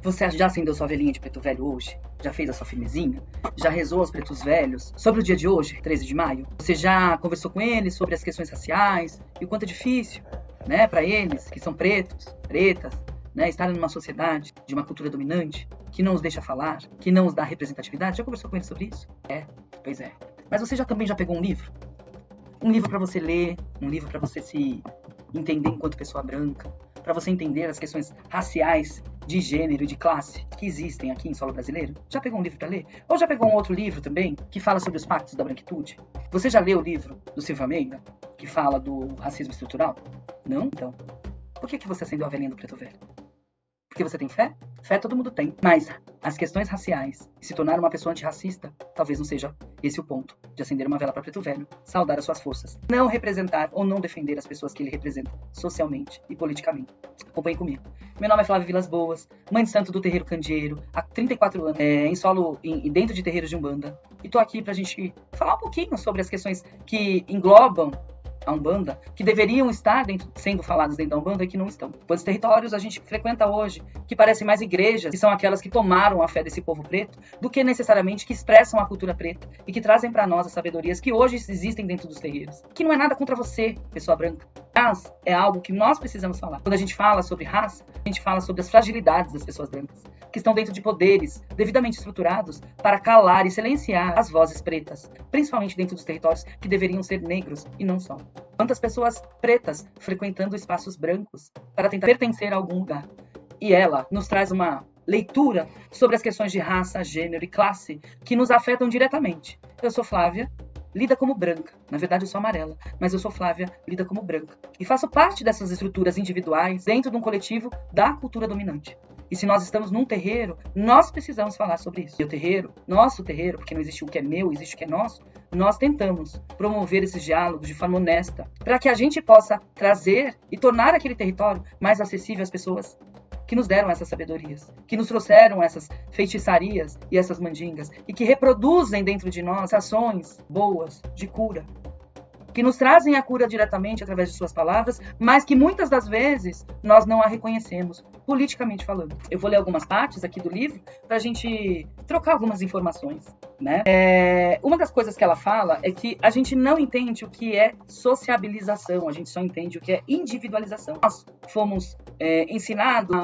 Você já acendeu sua velhinha de preto velho hoje? Já fez a sua firmezinha? Já rezou aos pretos velhos sobre o dia de hoje, 13 de maio? Você já conversou com eles sobre as questões raciais e o quanto é difícil, né, para eles, que são pretos, pretas, né, estarem numa sociedade de uma cultura dominante, que não os deixa falar, que não os dá representatividade? Já conversou com eles sobre isso? Pois é. Mas você também já pegou um livro? Um livro para você ler, um livro para você se entender enquanto pessoa branca, para você entender as questões raciais, de gênero e de classe que existem aqui em solo brasileiro? Já pegou um livro para ler? Ou já pegou um outro livro também, que fala sobre os pactos da branquitude? Você já leu o livro do Silva Almeida, que fala do racismo estrutural? Não? Então, por que você acendeu a velhinha do preto velho? Porque você tem fé? Fé todo mundo tem. Mas as questões raciais, se tornar uma pessoa antirracista, talvez não seja esse o ponto de acender uma vela para preto velho, saudar as suas forças, não representar ou não defender as pessoas que ele representa socialmente e politicamente. Acompanhe comigo. Meu nome é Flávia Vilas Boas, mãe de santo do terreiro Candeeiro, há 34 anos, dentro de terreiros de Umbanda. E tô aqui pra gente falar um pouquinho sobre as questões que englobam a Umbanda, que deveriam estar sendo faladas dentro da Umbanda e que não estão. Quantos territórios a gente frequenta hoje, que parecem mais igrejas, que são aquelas que tomaram a fé desse povo preto, do que necessariamente que expressam a cultura preta e que trazem para nós as sabedorias que hoje existem dentro dos terreiros. Que não é nada contra você, pessoa branca, mas é algo que nós precisamos falar. Quando a gente fala sobre raça, a gente fala sobre as fragilidades das pessoas brancas, que estão dentro de poderes devidamente estruturados para calar e silenciar as vozes pretas, principalmente dentro dos territórios que deveriam ser negros e não são. Quantas pessoas pretas frequentando espaços brancos para tentar pertencer a algum lugar. E ela nos traz uma leitura sobre as questões de raça, gênero e classe que nos afetam diretamente. Eu sou Flávia, lida como branca. Na verdade, eu sou amarela, mas eu sou Flávia, lida como branca. E faço parte dessas estruturas individuais dentro de um coletivo da cultura dominante. E se nós estamos num terreiro, nós precisamos falar sobre isso. E o terreiro, nosso terreiro, porque não existe o que é meu, existe o que é nosso, nós tentamos promover esses diálogos de forma honesta, para que a gente possa trazer e tornar aquele território mais acessível às pessoas que nos deram essas sabedorias, que nos trouxeram essas feitiçarias e essas mandingas, e que reproduzem dentro de nós ações boas de cura, que nos trazem a cura diretamente através de suas palavras, mas que muitas das vezes nós não a reconhecemos, politicamente falando. Eu vou ler algumas partes aqui do livro para a gente trocar algumas informações, né? Uma das coisas que ela fala é que a gente não entende o que é sociabilização, a gente só entende o que é individualização. Nós fomos ensinados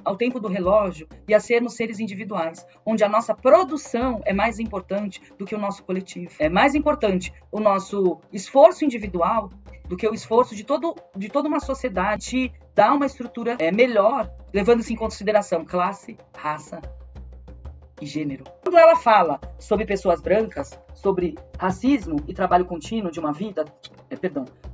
ao tempo do relógio e a sermos seres individuais, onde a nossa produção é mais importante do que o nosso coletivo. É mais importante o nosso esforço individual do que o esforço de toda uma sociedade de dar uma estrutura melhor, levando-se em consideração classe, raça e gênero. Quando ela fala sobre pessoas brancas, sobre racismo e trabalho contínuo de uma vida,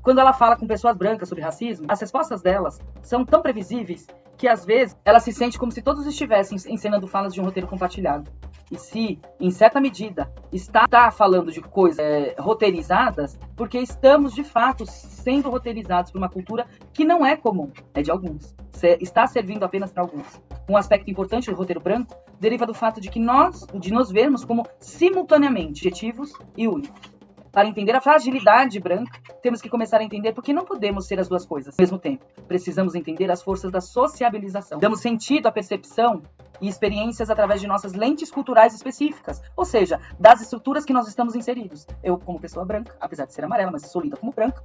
quando ela fala com pessoas brancas sobre racismo, as respostas delas são tão previsíveis que às vezes ela se sente como se todos estivessem encenando falas de um roteiro compartilhado. E se, em certa medida, está falando de coisas roteirizadas, porque estamos, de fato, sendo roteirizados por uma cultura que não é comum, é de alguns. Está servindo apenas para alguns. Um aspecto importante do roteiro branco deriva do fato de nos vermos como simultaneamente objetivos e únicos. Para entender a fragilidade branca, temos que começar a entender por que não podemos ser as duas coisas ao mesmo tempo. Precisamos entender as forças da sociabilização. Damos sentido à percepção e experiências através de nossas lentes culturais específicas, ou seja, das estruturas que nós estamos inseridos. Eu, como pessoa branca, apesar de ser amarela, mas sou lida como branca,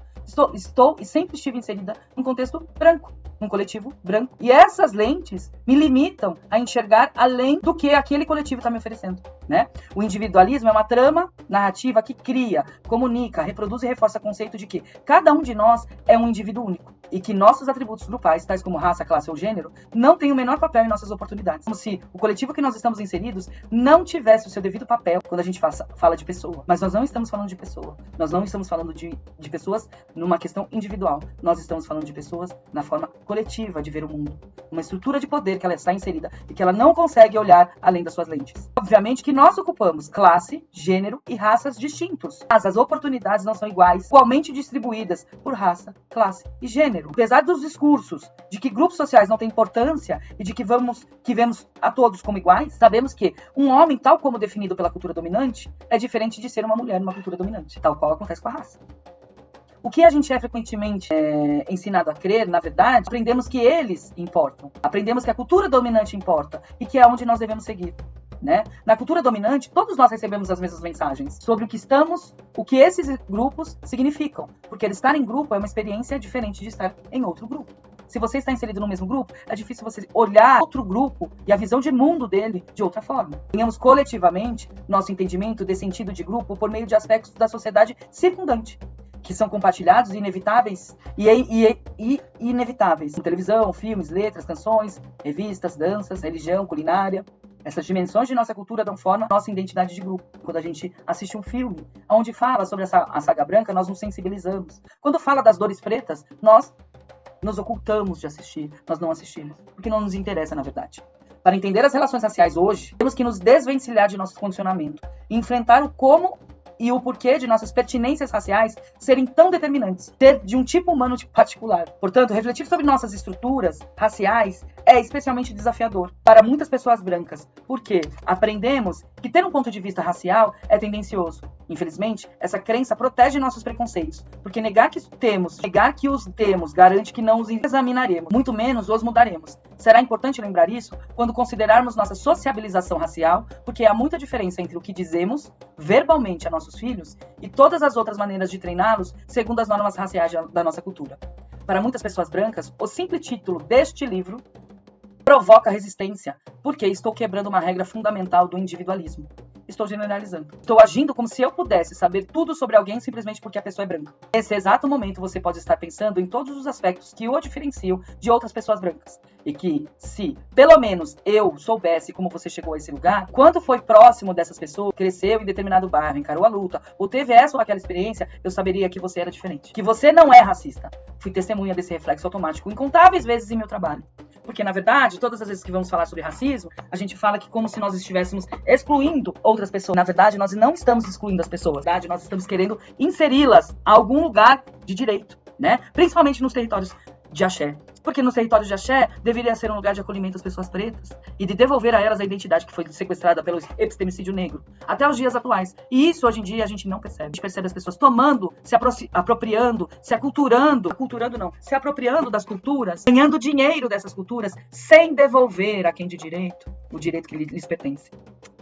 estou e sempre estive inserida num contexto branco, num coletivo branco. E essas lentes me limitam a enxergar além do que aquele coletivo está me oferecendo, né? O individualismo é uma trama narrativa que cria, comunica, reproduz e reforça o conceito de que cada um de nós é um indivíduo único e que nossos atributos grupais, tais como raça, classe ou gênero, não têm o menor papel em nossas oportunidades. Como se o coletivo que nós estamos inseridos não tivesse o seu devido papel quando a gente fala de pessoa. Mas nós não estamos falando de pessoa. Nós não estamos falando de pessoas numa questão individual. Nós estamos falando de pessoas na forma coletiva de ver o mundo. Uma estrutura de poder que ela está inserida e que ela não consegue olhar além das suas lentes. Obviamente que nós ocupamos classe, gênero e raças distintos. Mas as oportunidades não são iguais, igualmente distribuídas por raça, classe e gênero. Apesar dos discursos de que grupos sociais não têm importância e de que vemos a todos como iguais, sabemos que um homem, tal como definido pela cultura dominante, é diferente de ser uma mulher numa cultura dominante, tal qual acontece com a raça. O que a gente é frequentemente ensinado a crer, na verdade, aprendemos que eles importam. Aprendemos que a cultura dominante importa e que é onde nós devemos seguir. Né? Na cultura dominante, todos nós recebemos as mesmas mensagens sobre o que estamos, o que esses grupos significam. Porque estar em grupo é uma experiência diferente de estar em outro grupo. Se você está inserido no mesmo grupo, é difícil você olhar outro grupo e a visão de mundo dele de outra forma. Tenhamos coletivamente nosso entendimento desse sentido de grupo por meio de aspectos da sociedade circundante, que são compartilhados e inevitáveis inevitáveis. Televisão, filmes, letras, canções, revistas, danças, religião, culinária. Essas dimensões de nossa cultura dão forma à nossa identidade de grupo. Quando a gente assiste um filme onde fala sobre a saga branca, nós nos sensibilizamos. Quando fala das dores pretas, nós nos ocultamos de assistir, nós não assistimos, porque não nos interessa, na verdade. Para entender as relações raciais hoje, temos que nos desvencilhar de nosso condicionamento e enfrentar o como e o porquê de nossas pertinências raciais serem tão determinantes, ser de um tipo humano particular. Portanto, refletir sobre nossas estruturas raciais é especialmente desafiador para muitas pessoas brancas, porque aprendemos que ter um ponto de vista racial é tendencioso. Infelizmente, essa crença protege nossos preconceitos, porque negar que os temos garante que não os examinaremos, muito menos os mudaremos. Será importante lembrar isso quando considerarmos nossa sociabilização racial, porque há muita diferença entre o que dizemos verbalmente a nossos filhos e todas as outras maneiras de treiná-los segundo as normas raciais da nossa cultura. Para muitas pessoas brancas, o simples título deste livro provoca resistência, porque estou quebrando uma regra fundamental do individualismo. Estou generalizando. Estou agindo como se eu pudesse saber tudo sobre alguém simplesmente porque a pessoa é branca. Nesse exato momento, você pode estar pensando em todos os aspectos que o diferenciam de outras pessoas brancas. E que, se pelo menos eu soubesse como você chegou a esse lugar, quanto foi próximo dessas pessoas, cresceu em determinado bairro, encarou a luta, ou teve essa ou aquela experiência, eu saberia que você era diferente. Que você não é racista. Fui testemunha desse reflexo automático incontáveis vezes em meu trabalho. Porque, na verdade, todas as vezes que vamos falar sobre racismo, a gente fala que como se nós estivéssemos excluindo outras pessoas. Na verdade, nós não estamos excluindo as pessoas. Na verdade, nós estamos querendo inseri-las a algum lugar de direito, né? Principalmente nos territórios de axé. Porque nos territórios de axé deveria ser um lugar de acolhimento às pessoas pretas e de devolver a elas a identidade que foi sequestrada pelo epistemicídio negro até os dias atuais. E isso hoje em dia a gente não percebe. A gente percebe as pessoas tomando, se apropriando, se apropriando das culturas, ganhando dinheiro dessas culturas sem devolver a quem de direito o direito que lhes pertence.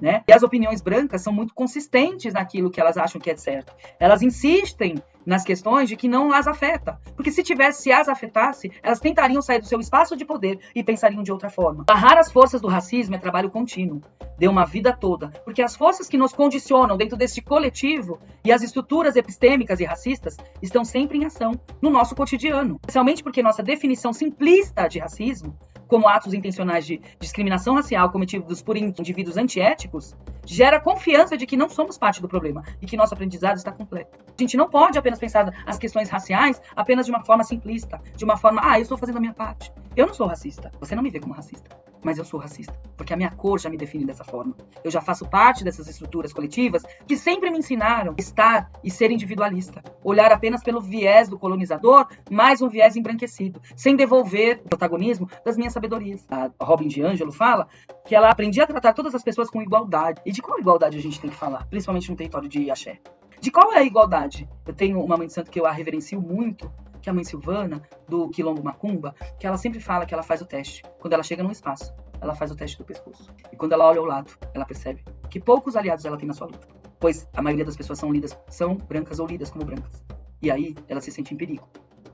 Né? E as opiniões brancas são muito consistentes naquilo que elas acham que é certo. Elas insistem nas questões de que não as afeta. Porque se as afetasse, elas tentariam sair do seu espaço de poder e pensariam de outra forma. Barrar as forças do racismo é trabalho contínuo. Deu uma vida toda. Porque as forças que nos condicionam dentro deste coletivo e as estruturas epistêmicas e racistas estão sempre em ação no nosso cotidiano. Especialmente porque nossa definição simplista de racismo, como atos intencionais de discriminação racial cometidos por indivíduos antiéticos, gera confiança de que não somos parte do problema e que nosso aprendizado está completo. A gente não pode apenas pensar as questões raciais apenas de uma forma simplista, de uma forma, eu estou fazendo a minha parte. Eu não sou racista, você não me vê como racista, mas eu sou racista, porque a minha cor já me define dessa forma. Eu já faço parte dessas estruturas coletivas que sempre me ensinaram a estar e ser individualista, olhar apenas pelo viés do colonizador, mais um viés embranquecido, sem devolver o protagonismo das minhas sabedorias. A Robin DiAngelo fala que ela aprendia a tratar todas as pessoas com igualdade. E de qual igualdade a gente tem que falar? Principalmente no território de axé. De qual é a igualdade? Eu tenho uma mãe de santo que eu a reverencio muito, que é a mãe Silvana, do Quilombo Macumba, que ela sempre fala que ela faz o teste. Quando ela chega num espaço, ela faz o teste do pescoço. E quando ela olha ao lado, ela percebe que poucos aliados ela tem na sua luta. Pois a maioria das pessoas são brancas ou lidas como brancas. E aí, ela se sente em perigo.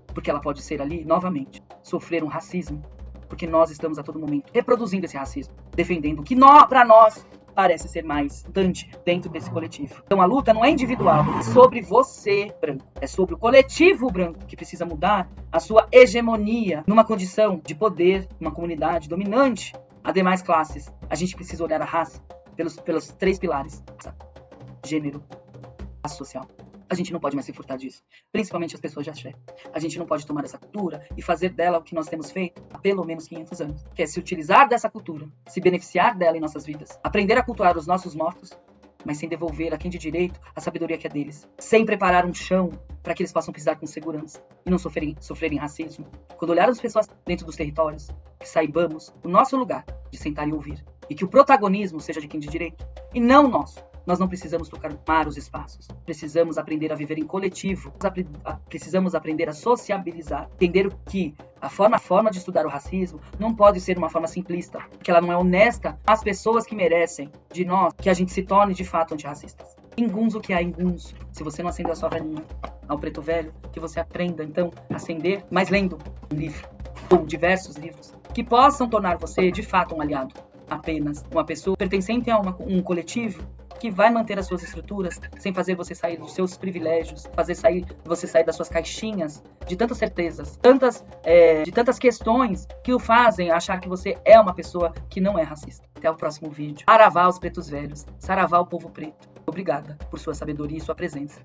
Porque ela pode ser ali, novamente, sofrer um racismo. Porque nós estamos a todo momento reproduzindo esse racismo. Defendendo o que para nós parece ser mais importante dentro desse coletivo. Então a luta não é individual, é sobre você, branco. É sobre o coletivo branco que precisa mudar a sua hegemonia numa condição de poder, uma comunidade dominante a demais classes. A gente precisa olhar a raça pelos 3 pilares: gênero, classe social. A gente não pode mais se furtar disso, principalmente as pessoas de axé. A gente não pode tomar essa cultura e fazer dela o que nós temos feito há pelo menos 500 anos, que é se utilizar dessa cultura, se beneficiar dela em nossas vidas, aprender a cultuar os nossos mortos, mas sem devolver a quem de direito a sabedoria que é deles, sem preparar um chão para que eles possam pisar com segurança e não sofrerem racismo. Quando olharmos as pessoas dentro dos territórios, que saibamos o nosso lugar de sentar e ouvir, e que o protagonismo seja de quem de direito, e não nosso. Nós não precisamos tomar os espaços. Precisamos aprender a viver em coletivo. Precisamos aprender a sociabilizar. Entender que a forma de estudar o racismo não pode ser uma forma simplista, que ela não é honesta às pessoas que merecem de nós que a gente se torne de fato antirracistas. Ingunzo que há ingunzo. Se você não acendeu a sua velhinha ao preto velho, que você aprenda então a acender, mas lendo um livro ou diversos livros que possam tornar você de fato um aliado, apenas uma pessoa pertencente a um coletivo que vai manter as suas estruturas sem fazer você sair dos seus privilégios, fazer você sair das suas caixinhas de tantas certezas, de tantas questões que o fazem achar que você é uma pessoa que não é racista. Até o próximo vídeo. Saravá aos pretos velhos, saravá ao povo preto. Obrigada por sua sabedoria e sua presença.